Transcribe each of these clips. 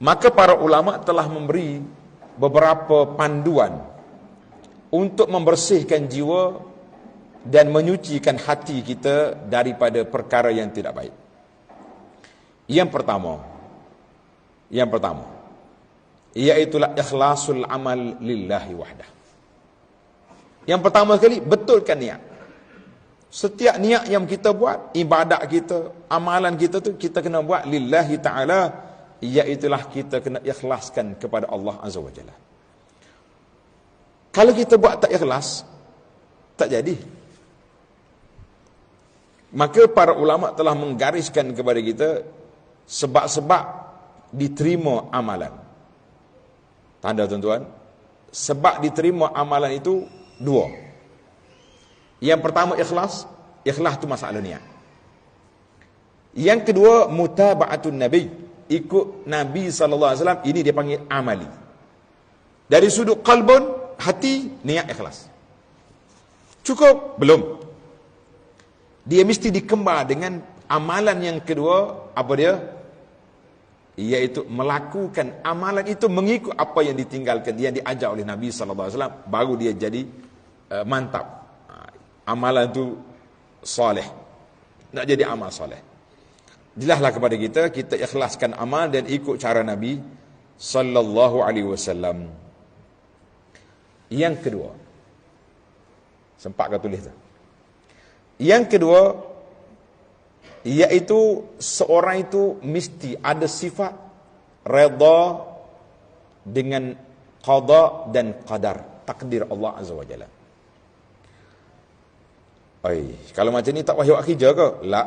Maka para ulama telah memberi beberapa panduan untuk membersihkan jiwa dan menyucikan hati kita daripada perkara yang tidak baik. Yang pertama, iaitulah ikhlasul amal lillahi wahdah. Yang pertama sekali, betulkan niat. Setiap niat yang kita buat, ibadat kita, amalan kita tu kita kena buat lillahi ta'ala, iaitulah kita kena ikhlaskan kepada Allah Azza wa Jalla. Kalau kita buat tak ikhlas, tak jadi. Maka para ulama telah menggariskan kepada kita sebab-sebab diterima amalan. Tanda tuan-tuan, sebab diterima amalan itu dua. Yang pertama ikhlas tu masalah niat. Yang kedua mutaba'atun nabi, ikut Nabi SAW, ini dia panggil amali. Dari sudut qalbun, hati, niat ikhlas. Cukup? Belum. Dia mesti dikembar dengan amalan yang kedua, apa dia? Iaitu melakukan amalan itu mengikut apa yang ditinggalkan, yang diajar oleh Nabi SAW, baru dia jadi mantap. Amalan itu soleh. Nak jadi amal soleh. Jelaslah kepada kita ikhlaskan amal dan ikut cara Nabi sallallahu alaihi wasallam. Yang kedua, sempat kau tulis tu. Yang kedua, iaitu seorang itu mesti ada sifat redha dengan qada dan qadar, takdir Allah Azza wa Jalla. Kalau macam ni tak wahyu akhidah ke? La.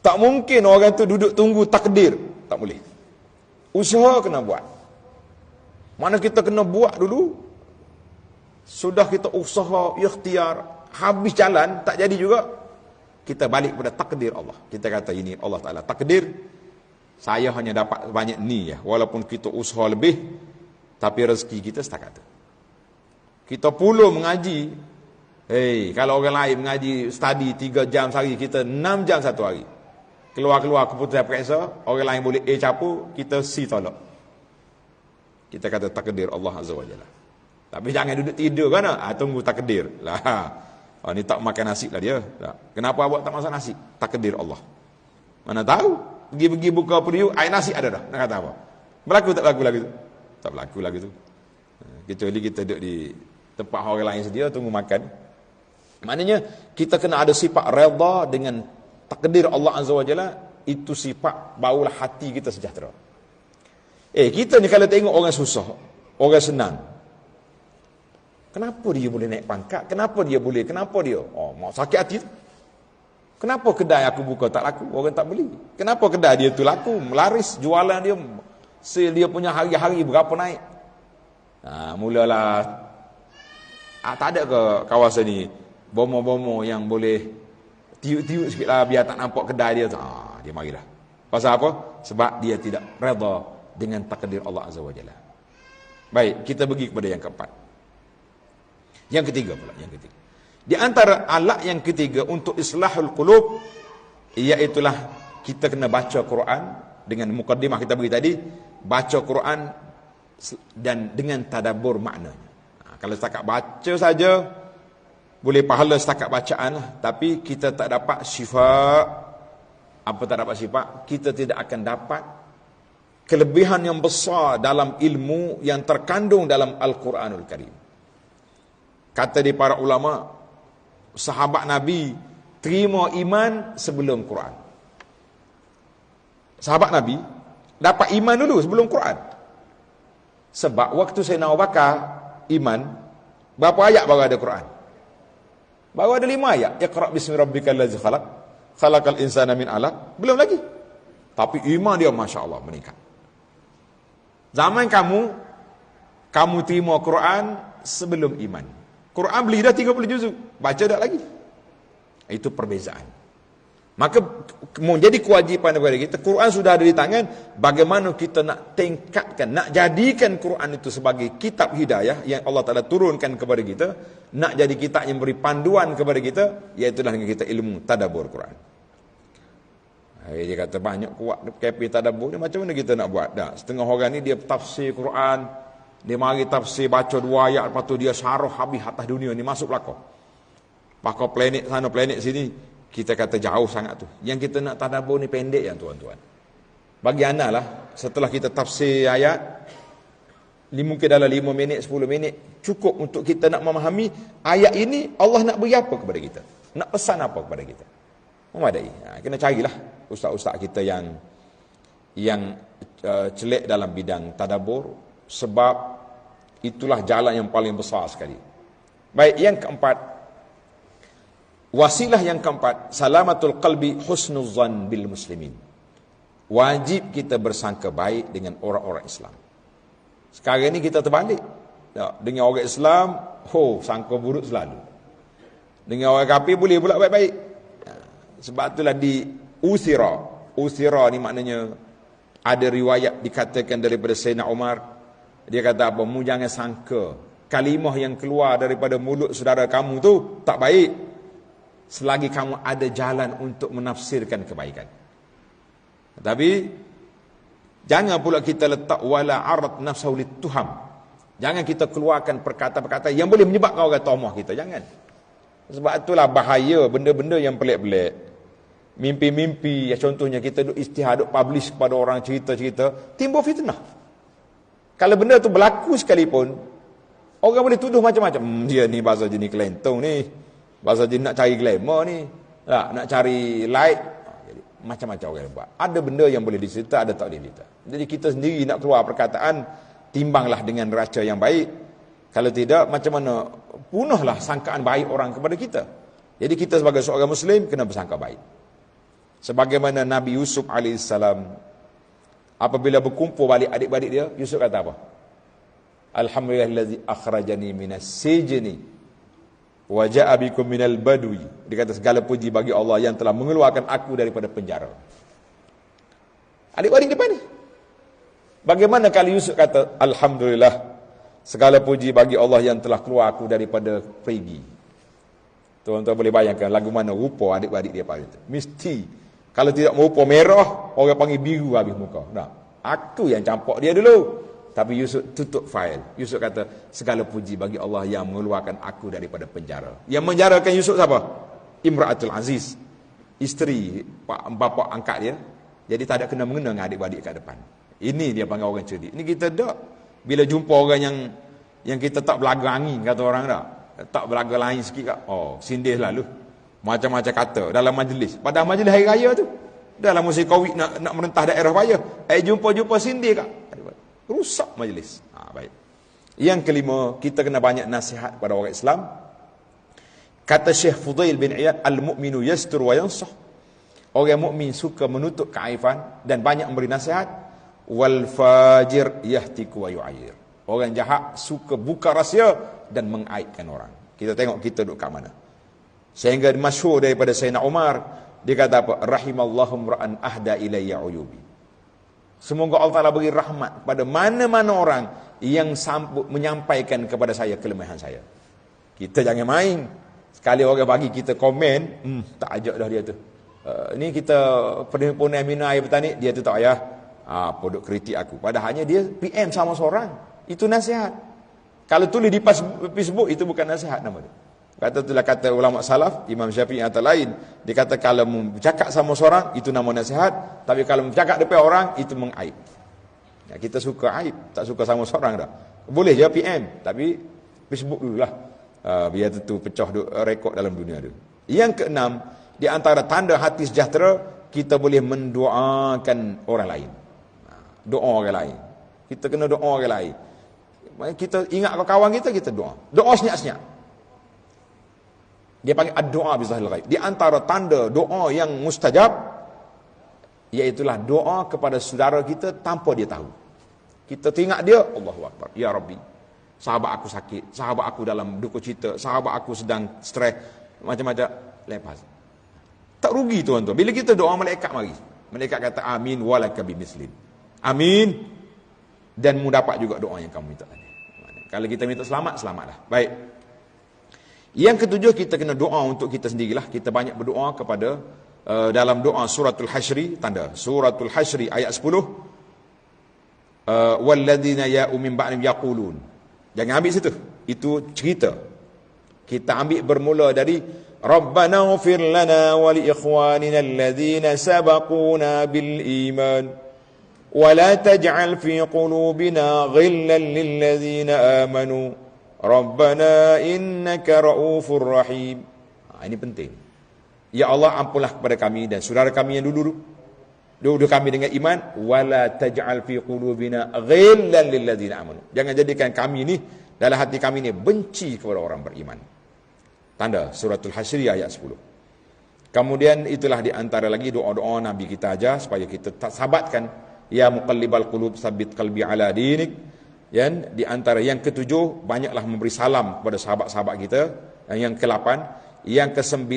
Tak mungkin orang tu duduk tunggu takdir. Tak boleh. Usaha kena buat. Mana kita kena buat dulu. Sudah kita usaha, ikhtiar, habis jalan, tak jadi juga, kita balik kepada takdir Allah. Kita kata ini Allah Ta'ala takdir, saya hanya dapat banyak ni ya. Walaupun kita usaha lebih, tapi rezeki kita setakat tu. Kita puluh mengaji. Kalau orang lain mengaji, study 3 jam sehari, kita 6 jam satu hari. Keluar-keluar keputusan periksa, orang lain boleh A capu, kita C tolak. Kita kata takdir Allah Azza wa Jalla. Tapi jangan duduk tidur kan? Tunggu takdir lah. Ni tak makan nasi lah dia. Kenapa awak tak masak nasi? Takdir Allah. Mana tahu? Pergi-pergi buka periuk, air nasi ada dah. Nak kata apa? Berlaku tak berlaku lagi tu? Tak berlaku lagi tu. Kecuali kita duduk di tempat orang lain sedia, tunggu makan. Maknanya kita kena ada sifat redha dengan takdir Allah Azza wa Jalla. Itu sifat, barulah hati kita sejahtera. Kita ni kalau tengok orang susah, orang senang, kenapa dia boleh naik pangkat? Kenapa dia? Mau sakit hati tu. Kenapa kedai aku buka tak laku? Orang tak beli. Kenapa kedai dia tu laku? Melaris, jualan dia, sale dia punya hari-hari berapa naik? Mulalah, tak ada ke kawasan ni bomo-bomo yang boleh tiup-tiup sikit lah biar tak nampak kedai dia tu. Dia marilah. Pasal apa? Sebab dia tidak redha dengan takdir Allah Azza wa Jalla. Baik, kita pergi kepada yang keempat. Yang ketiga pula, Di antara alat yang ketiga untuk islahul qulub, iaitulah kita kena baca Quran dengan mukaddimah kita beri tadi, baca Quran dan dengan tadabbur maknanya. Kalau setakat baca saja, boleh pahala setakat bacaan lah, tapi kita tak dapat syifa. Apa tak dapat syifa? Kita tidak akan dapat kelebihan yang besar dalam ilmu yang terkandung dalam Al-Quranul Karim. Kata di para ulama, sahabat Nabi terima iman sebelum Quran. Sahabat Nabi dapat iman dulu sebelum Quran. Sebab waktu Sayyidina Abu Bakar iman, berapa ayat baru ada Quran? Baru ada 5 ayat. Iqra' bismi rabbikal ladzi khalaq, khalaqal insana min 'alaq. Belum lagi. Tapi iman dia Masya Allah meningkat. Zaman kamu terima Quran sebelum iman. Quran beli dah 30 juzuk, baca tak lagi. Itu perbezaan. Maka menjadi kewajipan kepada kita, Quran sudah ada di tangan, bagaimana kita nak tingkatkan, nak jadikan Quran itu sebagai kitab hidayah yang Allah Ta'ala turunkan kepada kita, nak jadi kitab yang beri panduan kepada kita, iaitu dengan kita ilmu tadabbur Quran. Dia kata banyak kuat kapi tadabbur ni, macam mana kita nak buat? Dah, setengah orang ni dia tafsir Quran, dia mari tafsir baca 2 ayat, lepas tu dia syarah habis atas dunia ni, masuk belakang. Pakar planet sana planet sini, kita kata jauh sangat tu. Yang kita nak tadabbur ni pendek yang tuan-tuan. Bagi ana lah, setelah kita tafsir ayat, mungkin dalam 5 minit, 10 minit cukup untuk kita nak memahami ayat ini Allah nak beri apa kepada kita, nak pesan apa kepada kita. Memadai. Kena carilah ustaz-ustaz kita yang celik dalam bidang tadabbur, sebab itulah jalan yang paling besar sekali. Baik, yang keempat, wasilah yang keempat, salamatul qalbi husnul zan bil muslimin. Wajib kita bersangka baik dengan orang-orang Islam. Sekarang ni kita terbalik. Dengan orang Islam, sangka buruk selalu. Dengan orang kafir boleh pula baik-baik. Sebab itulah usira ni maknanya ada riwayat dikatakan daripada Sayyidina Umar, dia kata apa, mu jangan sangka kalimah yang keluar daripada mulut saudara kamu tu tak baik selagi kamu ada jalan untuk menafsirkan kebaikan. Tapi jangan pula kita letak wala arat nafsahu lituham. Jangan kita keluarkan perkataan-perkataan yang boleh menyebabkan orang tomah kita, jangan. Sebab itulah bahaya benda-benda yang pelik-pelik. Mimpi-mimpi, ya contohnya kita duk istihad, duk publish kepada orang cerita-cerita, timbul fitnah. Kalau benda tu berlaku sekalipun, orang boleh tuduh macam-macam. Dia ni bahasa jenis kelentong ni, bahasa jenis nak cari glamour ni, nak cari like, macam-macam orang buat. Ada benda yang boleh dicerita, ada tak boleh dicerita. Jadi kita sendiri nak keluar perkataan, timbanglah dengan raca yang baik. Kalau tidak, macam mana punahlah sangkaan baik orang kepada kita. Jadi kita sebagai seorang Muslim kena bersangka baik. Sebagaimana Nabi Yusuf AS, apabila berkumpul balik adik-adik dia, Yusuf kata apa? Alhamdulillahillazi akhrajani minas sijni wa ja'a bikum minal badwi. Dia kata segala puji bagi Allah yang telah mengeluarkan aku daripada penjara. Adik-adik depan ni. Bagaimana kalau Yusuf kata alhamdulillah, segala puji bagi Allah yang telah keluar aku daripada perigi. Tuan-tuan boleh bayangkan lagu mana rupa adik-adik dia pada itu. Mesti kalau tidak merupa merah, orang panggil biru habis muka. Nah, aku yang campak dia dulu. Tapi Yusuf tutup fail. Yusuf kata, segala puji bagi Allah yang mengeluarkan aku daripada penjara. Yang menjarakan Yusuf siapa? Imra'atul Aziz. Isteri bapa angkat dia. Jadi tak ada kena-mengena dengan adik-adik kat depan. Ini dia panggil orang cerdik. Ini kita tak. Bila jumpa orang yang kita tak belaga angin, kata orang tak. Tak belaga lain sikit kat. Sindih lalu. Macam-macam kata dalam majlis. Pada majlis hari raya tu, dalam musim Covid nak merentah daerah raya, jumpa-jumpa sindir kak, rusak majlis. Baik. Yang kelima, kita kena banyak nasihat pada orang Islam. Kata Syekh Fudail bin Iyad, al-mu'minu yastur wa yansah. Orang mukmin suka menutup keaifan dan banyak memberi nasihat. Wal fajir yahtiku wa yu'ayir. Orang jahat suka buka rahsia dan mengaibkan orang. Kita tengok kita duduk kat mana. Sehingga masyhur daripada Sayyidina Umar, dia kata apa? Rahimallahum ra'an ahda ilayya uyubi. Semoga Allah Ta'ala beri rahmat pada mana-mana orang yang menyampaikan kepada saya kelemahan saya. Kita jangan main. Sekali orang bagi kita komen, tak ajak dah dia tu. Ni kita perhimpunan minum air petani, dia tu tak payah produk kritik aku. Padahalnya dia PM sama seorang. Itu nasihat. Kalau tulis di Facebook, itu bukan nasihat nama dia. Kata ulama salaf, Imam Syafi'i atau lain, dia kata kalau bercakap sama seorang itu nama nasihat, tapi kalau bercakap depan orang itu mengaib. Kita suka aib, tak suka sama seorang dah. Boleh je PM, tapi Facebook dululah. Biar tentu pecah rekod dalam dunia tu. Yang keenam, di antara tanda hati sejahtera, kita boleh mendoakan orang lain. Doa orang lain. Kita kena doa orang lain. Kita ingat kawan kita doa. Doa senyap-senyap. Dia panggil ad-doa bizahil ghaib. Di antara tanda doa yang mustajab, iaitulah doa kepada saudara kita tanpa dia tahu. Kita teringat dia, Allahu Akbar, ya Rabbi, sahabat aku sakit, sahabat aku dalam duka cita, sahabat aku sedang stres, macam-macam, lepas. Tak rugi tuan-tuan. Bila kita doa, malaikat mari. Malaikat kata amin walaka bimislin. Amin, dan mu dapat juga doa yang kamu minta tadi. Kalau kita minta selamat, selamatlah. Baik. Yang ketujuh, kita kena doa untuk kita sendirilah. Kita banyak berdoa kepada dalam doa suratul Hasyri, tanda suratul Hasyri ayat 10, walladzina ya'u min ba'dihim yaqulun. Jangan ambil situ, itu cerita. Kita ambil bermula dari Rabbana ighfir lana wa li ikhwanina alladzina sabaquna bil iman wa la taj'al fi qulubina ghillan lil ladzina amanu Rabbana innaka raufur rahim. Ini penting. Ya Allah, ampunlah kepada kami dan saudara kami yang dulu kami dengan iman, wala taj'al fi qulubina ghillan lil ladzina amanu. Jangan jadikan kami ni, dalam hati kami ni benci kepada orang beriman. Tanda suratul Hasyri ayat 10. Kemudian itulah di antara lagi doa-doa Nabi kita ajar supaya kita tak sabatkan, ya muqallibal qulub tsabbit qalbi ala dinik. Dan di antara yang ketujuh, banyaklah memberi salam kepada sahabat-sahabat kita. Yang ke-8, yang ke-9,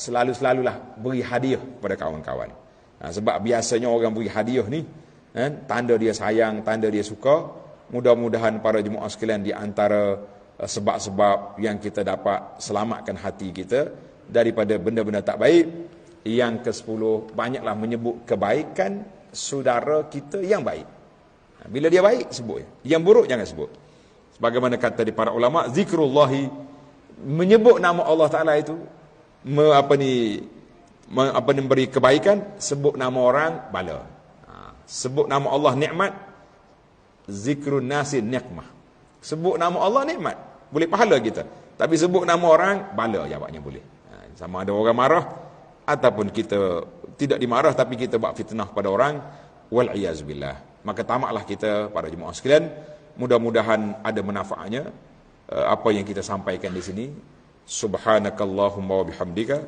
selalu-selalulah beri hadiah kepada kawan-kawan. Sebab biasanya orang beri hadiah ni, tanda dia sayang, tanda dia suka. Mudah-mudahan para jemaah sekalian, di antara sebab-sebab yang kita dapat selamatkan hati kita daripada benda-benda tak baik. Yang ke-10, banyaklah menyebut kebaikan saudara kita yang baik. Bila dia baik, sebut. Yang buruk jangan sebut. Sebagaimana kata di para ulama, zikrullahi, menyebut nama Allah Ta'ala itu, memberi kebaikan. Sebut nama orang, bala. Sebut nama Allah, nikmat. Zikrun nasi, nikmah. Sebut nama Allah, nikmat, boleh pahala kita. Tapi sebut nama orang, bala jawabnya boleh. Sama ada orang marah, ataupun kita tidak dimarah, tapi kita buat fitnah pada orang, wal'iyazubillah. Maka tamaklah kita, para jemaah sekalian, mudah-mudahan ada manfaatnya apa yang kita sampaikan di sini. Subhanakallahumma wa bihamdika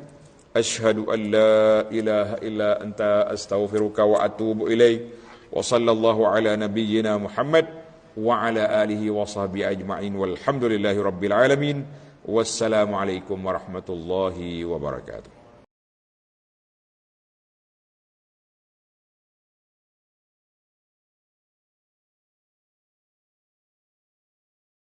asyhadu an la ilaha illa anta astaghfiruka wa atubu ilaik. Wa sallallahu ala nabiyyina Muhammad wa ala alihi wa sahbihi ajma'in walhamdulillahi rabbil alamin. Wassalamu alaikum warahmatullahi wabarakatuh.